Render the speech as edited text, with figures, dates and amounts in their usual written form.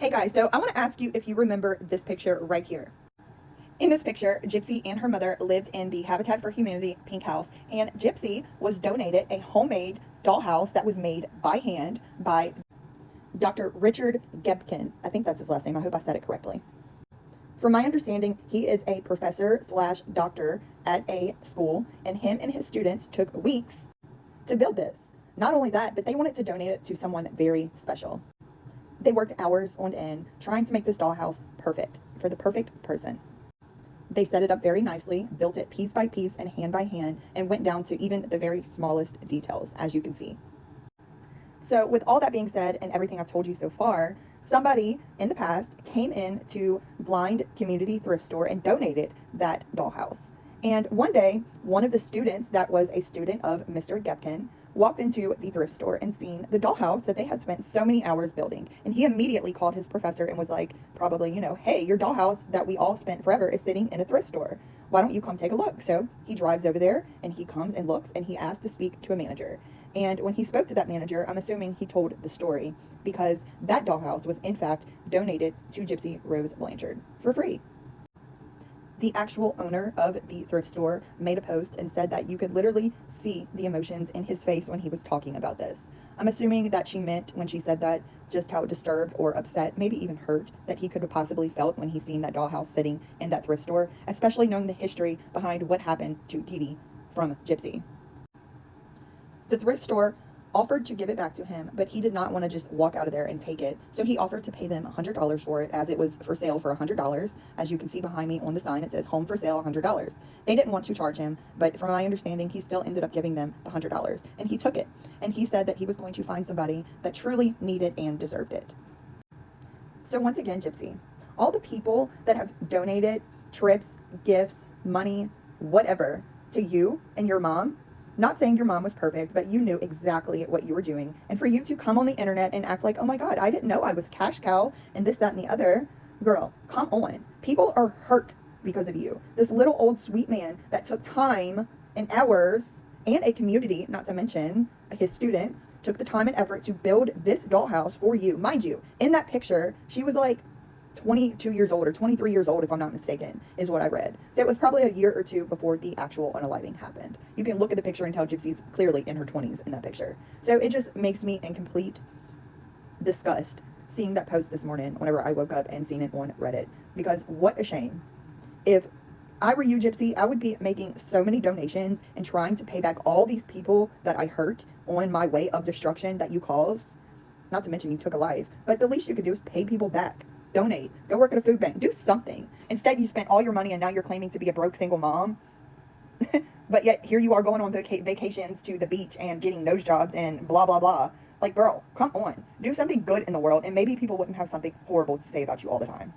Hey guys, so I want to ask you if you remember this picture right here. In this picture, Gypsy and her mother lived in the Habitat for Humanity pink house, and Gypsy was donated a homemade dollhouse that was made by hand by Dr. Richard Gebkin. I think that's his last name. I hope I said it correctly. From my understanding, he is a professor slash doctor at a school, and him and his students took weeks to build this. Not only that, but they wanted to donate it to someone very special. They worked hours on end trying to make this dollhouse perfect for the perfect person. They set it up very nicely, built it piece by piece and by hand, and went down to even the very smallest details, as you can see. So with all that being said and everything I've told you so far, somebody in the past came in to Blind Community Thrift Store and donated that dollhouse. And one day, one of the students that was a student of Mr. Gepkin walked into the thrift store and seen the dollhouse that they had spent so many hours building. And he immediately called his professor and was like, probably, hey, your dollhouse that we all spent forever is sitting in a thrift store. Why don't you come take a look? So he drives over there and he comes and looks and he asked to speak to a manager. And when he spoke to that manager, I'm assuming he told the story because that dollhouse was in fact donated to Gypsy Rose Blanchard for free. The actual owner of the thrift store made a post and said that you could literally see the emotions in his face when he was talking about this. I'm assuming that she meant when she said that just how disturbed or upset, maybe even hurt, that he could have possibly felt when he seen that dollhouse sitting in that thrift store, especially knowing the history behind what happened to Dee Dee from Gypsy. The thrift store offered to give it back to him, but he did not want to just walk out of there and take it. So he offered to pay them $100 for it, as it was for sale for $100. As you can see behind me on the sign, it says home for sale, $100. They didn't want to charge him, but from my understanding, he still ended up giving them the $100. And he took it. And he said that he was going to find somebody that truly needed and deserved it. So once again, Gypsy, all the people that have donated trips, gifts, money, whatever, to you and your mom, not saying your mom was perfect, but you knew exactly what you were doing. And for you to come on the internet and act like, oh my God, I didn't know I was cash cow and this, that, and the other. Girl, come on. People are hurt because of you. This little old sweet man that took time and hours and a community, not to mention his students, took the time and effort to build this dollhouse for you. Mind you, in that picture, she was like 22 years old or 23 years old, if I'm not mistaken, is what I read. So it was probably a year or two before the actual unaliving happened. You can look at the picture and tell Gypsy's clearly in her 20s in that picture. So it just makes me in complete disgust seeing that post this morning whenever I woke up and seen it on Reddit. Because what a shame. If I were you, Gypsy, I would be making so many donations and trying to pay back all these people that I hurt on my way of destruction that you caused. Not to mention you took a life. But the least you could do is pay people back. Donate. Go work at a food bank. Do something. Instead, you spent all your money and now you're claiming to be a broke single mom. But yet, here you are going on vacations to the beach and getting nose jobs and blah, blah, blah. Like, girl, come on. Do something good in the world and maybe people wouldn't have something horrible to say about you all the time.